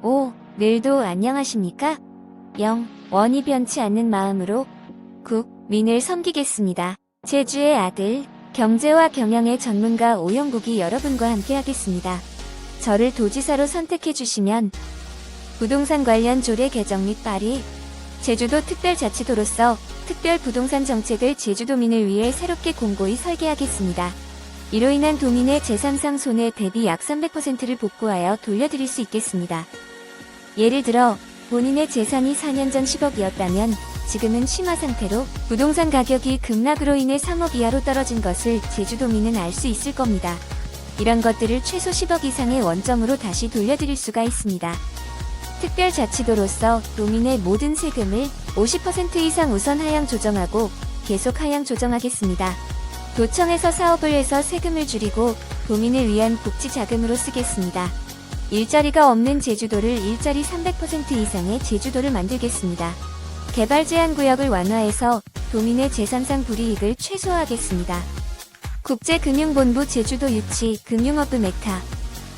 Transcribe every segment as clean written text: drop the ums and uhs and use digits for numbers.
5. 늘도 안녕하십니까? 0. 원이 변치 않는 마음으로 국민을 섬기겠습니다. 제주의 아들, 경제와 경영의 전문가 오영국이 여러분과 함께 하겠습니다. 저를 도지사로 선택해 주시면 부동산 관련 조례 개정 및 발의, 제주도 특별자치도로서 특별 부동산 정책을 제주도민을 위해 새롭게 공고히 설계하겠습니다. 이로 인한 도민의 재산상 손해 대비 약 300%를 복구하여 돌려드릴 수 있겠습니다. 예를 들어 본인의 재산이 4년 전 10억이었다면 지금은 심화 상태로 부동산 가격이 급락으로 인해 3억 이하로 떨어진 것을 제주도민은 알 수 있을 겁니다. 이런 것들을 최소 10억 이상의 원점으로 다시 돌려드릴 수가 있습니다. 특별자치도로서 도민의 모든 세금을 50% 이상 우선 하향 조정하고 계속 하향 조정하겠습니다. 도청에서 사업을 해서 세금을 줄이고 도민을 위한 복지 자금으로 쓰겠습니다. 일자리가 없는 제주도를 일자리 300% 이상의 제주도를 만들겠습니다. 개발 제한 구역을 완화해서 도민의 재산상 불이익을 최소화하겠습니다. 국제금융본부 제주도 유치 금융허브 메카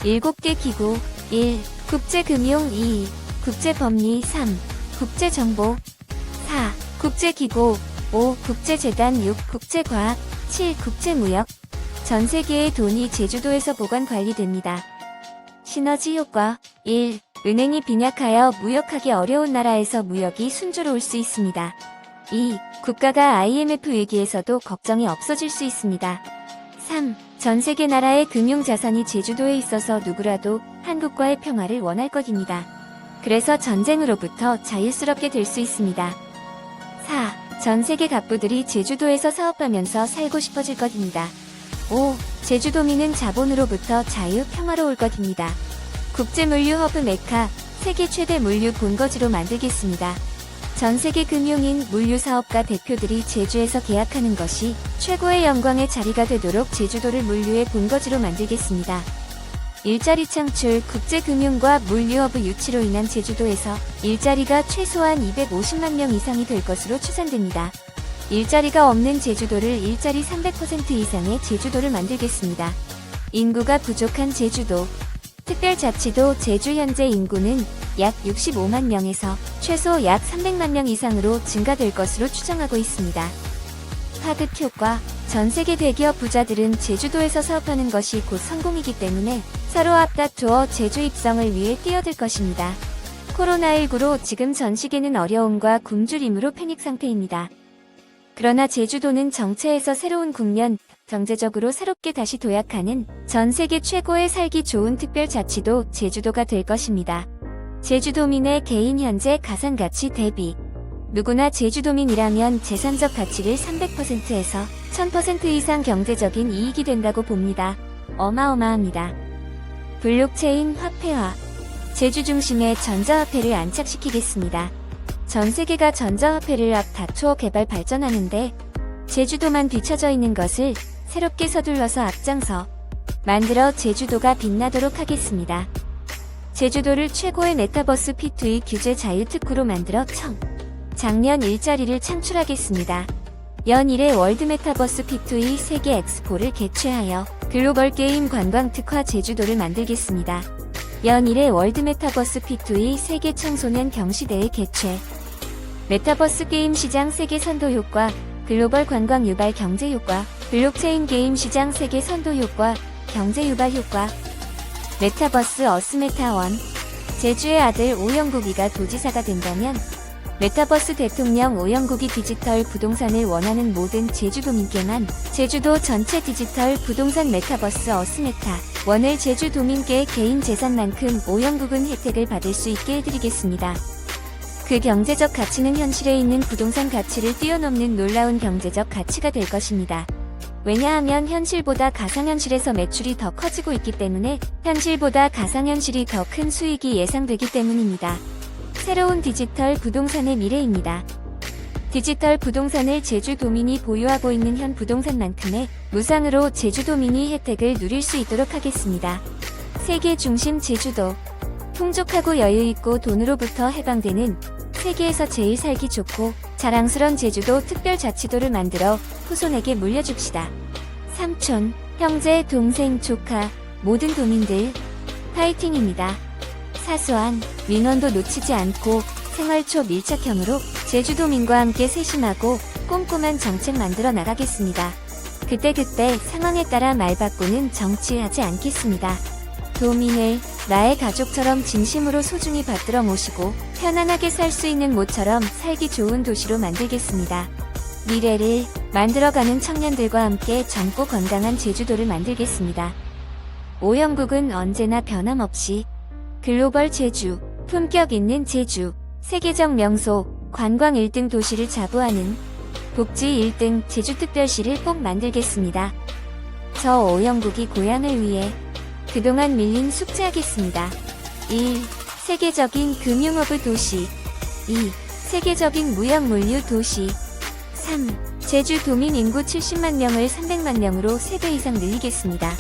7개 기구 1. 국제금융 2. 국제법리 3. 국제정보 4. 국제기구 5. 국제재단 6. 국제과학 7. 국제무역 전 세계의 돈이 제주도에서 보관 관리됩니다. 시너지 효과 1. 은행이 빈약하여 무역하기 어려운 나라에서 무역이 순조로울 수 있습니다. 2. 국가가 IMF 위기에서도 걱정이 없어질 수 있습니다. 3. 전 세계 나라의 금융자산이 제주도에 있어서 누구라도 한국과의 평화를 원할 것입니다. 그래서 전쟁으로부터 자유스럽게 될 수 있습니다. 4. 전 세계 갑부들이 제주도에서 사업하면서 살고 싶어질 것입니다. 5. 제주도민은 자본으로부터 자유, 평화로울 것입니다. 국제물류 허브 메카, 세계 최대 물류 본거지로 만들겠습니다. 전 세계 금융인 물류사업가 대표들이 제주에서 계약하는 것이 최고의 영광의 자리가 되도록 제주도를 물류의 본거지로 만들겠습니다. 일자리 창출, 국제금융과 물류허브 유치로 인한 제주도에서 일자리가 최소한 250만 명 이상이 될 것으로 추산됩니다. 일자리가 없는 제주도를 일자리 300% 이상의 제주도를 만들겠습니다. 인구가 부족한 제주도, 특별자치도 제주 현재 인구는 약 65만 명에서 최소 약 300만 명 이상으로 증가될 것으로 추정하고 있습니다. 파급 효과, 전 세계 대기업 부자들은 제주도에서 사업하는 것이 곧 성공이기 때문에 서로 앞다투어 제주 입성을 위해 뛰어들 것입니다. 코로나19로 지금 전 시계는 어려움과 굶주림으로 패닉 상태입니다. 그러나 제주도는 정체에서 새로운 국면, 경제적으로 새롭게 다시 도약하는 전 세계 최고의 살기 좋은 특별자치도 제주도가 될 것입니다. 제주도민의 개인 현재 가산가치 대비 누구나 제주도민이라면 재산적 가치를 300%에서 1000% 이상 경제적인 이익이 된다고 봅니다. 어마어마합니다. 블록체인 화폐화 제주 중심에 전자화폐를 안착시키겠습니다. 전 세계가 전자화폐를 앞다투어 개발 발전하는데 제주도만 뒤처져 있는 것을 새롭게 서둘러서 앞장서 만들어 제주도가 빛나도록 하겠습니다. 제주도를 최고의 메타버스 P2E 규제 자유 특구로 만들어 작년 일자리를 창출하겠습니다. 연 1회 월드 메타버스 P2E 세계 엑스포를 개최하여 글로벌 게임 관광 특화 제주도를 만들겠습니다. 연 1회 월드 메타버스 P2E 세계 청소년 경시대회 개최 메타버스 게임 시장 세계 선도 효과 글로벌 관광 유발 경제 효과 블록체인 게임 시장 세계 선도 효과 경제 유발 효과 메타버스 어스메타원 제주의 아들 오영국이가 도지사가 된다면 메타버스 대통령 오영국이 디지털 부동산을 원하는 모든 제주도민께만 제주도 전체 디지털 부동산 메타버스 어스메타 원을 제주도민께 개인 재산만큼 오영국은 혜택을 받을 수 있게 해드리겠습니다. 그 경제적 가치는 현실에 있는 부동산 가치를 뛰어넘는 놀라운 경제적 가치가 될 것입니다. 왜냐하면 현실보다 가상현실에서 매출이 더 커지고 있기 때문에 현실보다 가상현실이 더 큰 수익이 예상되기 때문입니다. 새로운 디지털 부동산의 미래입니다. 디지털 부동산을 제주도민이 보유하고 있는 현 부동산만큼의 무상으로 제주도민이 혜택을 누릴 수 있도록 하겠습니다. 세계 중심 제주도 풍족하고 여유있고 돈으로부터 해방되는 세계에서 제일 살기 좋고 자랑스런 제주도 특별자치도를 만들어 후손에게 물려줍시다. 삼촌, 형제, 동생, 조카, 모든 도민들 파이팅입니다. 사소한 민원도 놓치지 않고 생활 초밀착형으로 제주도민과 함께 세심하고 꼼꼼한 정책 만들어 나가겠습니다. 그때그때 상황에 따라 말 바꾸는 정치하지 않겠습니다. 도민을 나의 가족처럼 진심으로 소중히 받들어 모시고 편안하게 살 수 있는 모처럼 살기 좋은 도시로 만들겠습니다. 미래를 만들어가는 청년들과 함께 젊고 건강한 제주도를 만들겠습니다. 오영국은 언제나 변함없이 글로벌 제주, 품격 있는 제주, 세계적 명소, 관광 1등 도시를 자부하는 복지 1등 제주특별시를 꼭 만들겠습니다. 저 오영국이 고향을 위해 그동안 밀린 숙제하겠습니다. 1. 세계적인 금융허브 도시. 2. 세계적인 무역물류 도시. 3. 제주 도민 인구 70만 명을 300만 명으로 3배 이상 늘리겠습니다.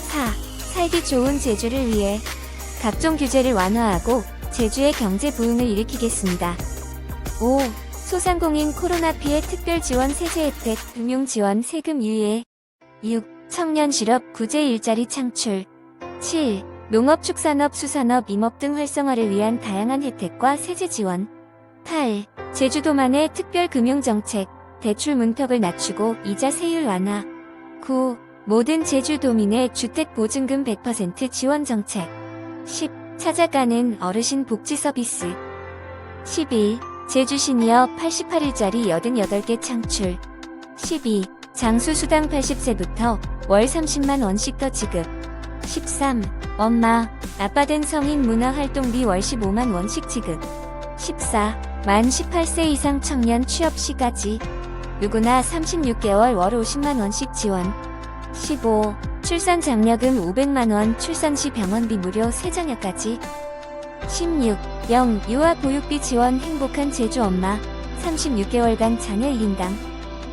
4. 살기 좋은 제주를 위해 각종 규제를 완화하고 제주의 경제 부흥을 일으키겠습니다. 5. 소상공인 코로나 피해 특별 지원 세제 혜택, 금융 지원 세금 유예. 6. 청년 실업 구제 일자리 창출. 7. 농업 축산업 수산업 임업 등 활성화를 위한 다양한 혜택과 세제 지원. 8. 제주도만의 특별 금융 정책, 대출 문턱을 낮추고 이자 세율 완화. 9. 모든 제주도민의 주택 보증금 100% 지원 정책. 10. 찾아가는 어르신 복지 서비스. 11. 제주 시니어 88일짜리 88개 창출. 12. 장수수당 80세부터 월 30만 원씩 더 지급. 13. 엄마, 아빠 된 성인 문화활동비 월 15만 원씩 지급. 14. 만 18세 이상 청년 취업 시까지 누구나 36개월 월 50만 원씩 지원. 15. 출산 장려금 500만 원, 출산 시 병원비 무료 세자녀까지. 16. 0. 유아 보육비 지원 행복한 제주 엄마 36개월간 자녀 1인당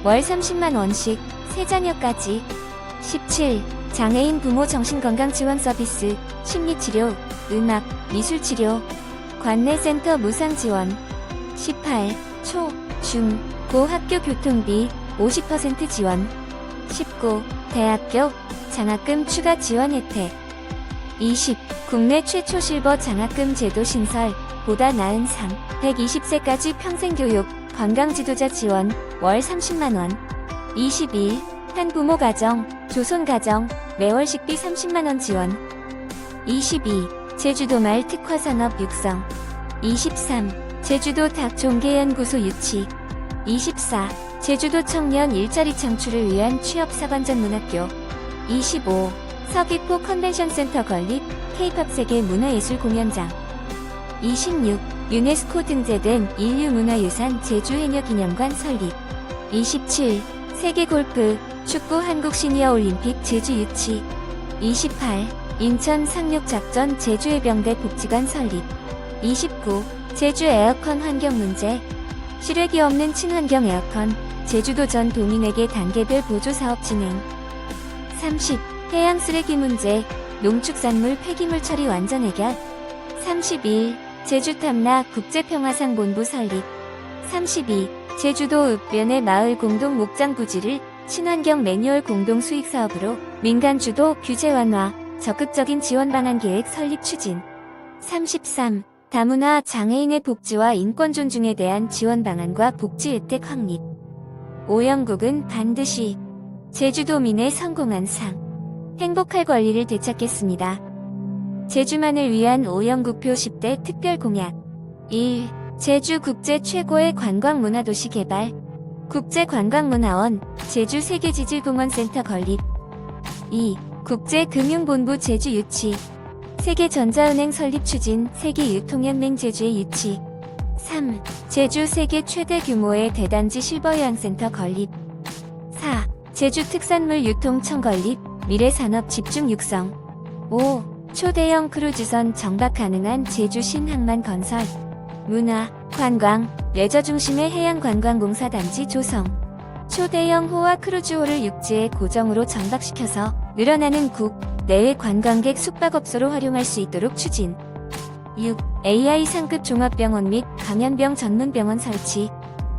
월 30만 원씩 세자녀까지. 17. 장애인 부모 정신건강 지원 서비스, 심리치료, 음악, 미술치료, 관내센터 무상 지원. 18. 초, 중, 고 학교 교통비 50% 지원. 19. 대학교 장학금 추가 지원 혜택. 20. 국내 최초 실버 장학금 제도 신설, 보다 나은 삶, 120세까지 평생교육, 건강지도자 지원, 월 30만원. 21. 한부모 가정, 조손가정, 매월 식비 30만원 지원. 22. 제주도 말 특화산업 육성. 23. 제주도 닭종개연구소 유치. 24. 제주도 청년 일자리 창출을 위한 취업사관전문학교. 25. 서귀포 컨벤션센터 건립, K-팝 세계 문화예술 공연장. 26. 유네스코 등재된 인류문화유산 제주해녀기념관 설립. 27. 세계골프, 축구 한국 시니어 올림픽 제주 유치. 28. 인천 상륙작전 제주해병대 복지관 설립. 29. 제주 에어컨 환경 문제. 실외기 없는 친환경 에어컨, 제주도 전 도민에게 단계별 보조 사업 진행. 30. 해양 쓰레기 문제, 농축산물 폐기물 처리 완전 해결. 31. 제주 탐라 국제평화상 본부 설립. 32. 제주도 읍변의 마을 공동 목장 부지를 친환경 매뉴얼 공동 수익 사업으로 민간 주도 규제 완화, 적극적인 지원 방안 계획 설립 추진. 33. 다문화 장애인의 복지와 인권 존중에 대한 지원 방안과 복지 혜택 확립. 오영국은 반드시 제주도민의 성공한 상, 행복할 권리를 되찾겠습니다. 제주만을 위한 오영국표 10대 특별 공약. 1. 제주 국제 최고의 관광문화도시 개발, 국제관광문화원, 제주 세계지질공원센터 건립. 2. 국제금융본부 제주 유치, 세계전자은행 설립 추진, 세계유통연맹 제주의 유치. 3. 제주 세계 최대 규모의 대단지 실버여행센터 건립. 4. 제주 특산물 유통청 건립, 미래산업 집중 육성. 5. 초대형 크루즈선 정박 가능한 제주 신항만 건설. 문화, 관광, 레저 중심의 해양관광공사단지 조성. 초대형 호와 크루즈호를 육지에 고정으로 정박시켜서 늘어나는 국, 내외 관광객 숙박업소로 활용할 수 있도록 추진. 6. AI 상급 종합병원 및 감염병 전문병원 설치.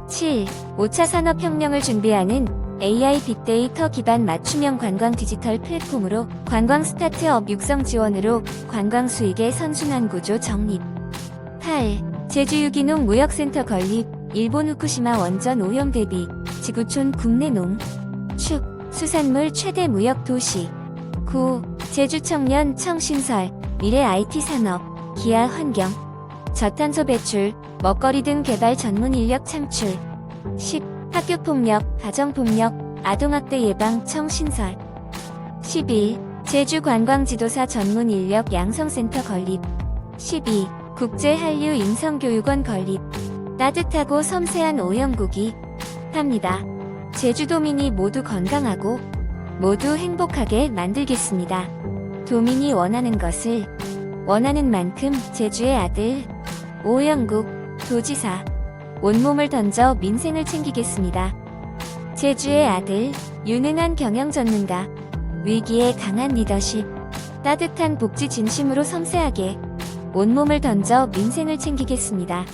7. 5차 산업혁명을 준비하는 AI 빅데이터 기반 맞춤형 관광 디지털 플랫폼으로 관광 스타트업 육성 지원으로 관광 수익의 선순환 구조 정립. 8. 제주 유기농 무역센터 건립. 일본 후쿠시마 원전 오염 대비 지구촌 국내 농축 수산물 최대 무역 도시. 9. 제주 청년 청신설 미래 IT 산업 기하 환경 저탄소 배출 먹거리 등 개발 전문 인력 창출. 10. 학교폭력, 가정폭력, 아동학대 예방 청신설. 11. 제주 관광지도사 전문 인력 양성센터 건립. 12. 국제 한류 인성교육원 건립. 따뜻하고 섬세한 오염고기 합니다. 제주도민이 모두 건강하고 모두 행복하게 만들겠습니다. 도민이 원하는 것을 원하는 만큼 제주의 아들 오영국 도지사 온몸을 던져 민생을 챙기겠습니다. 제주의 아들 유능한 경영 전문가 위기에 강한 리더십 따뜻한 복지 진심으로 섬세하게 온몸을 던져 민생을 챙기겠습니다.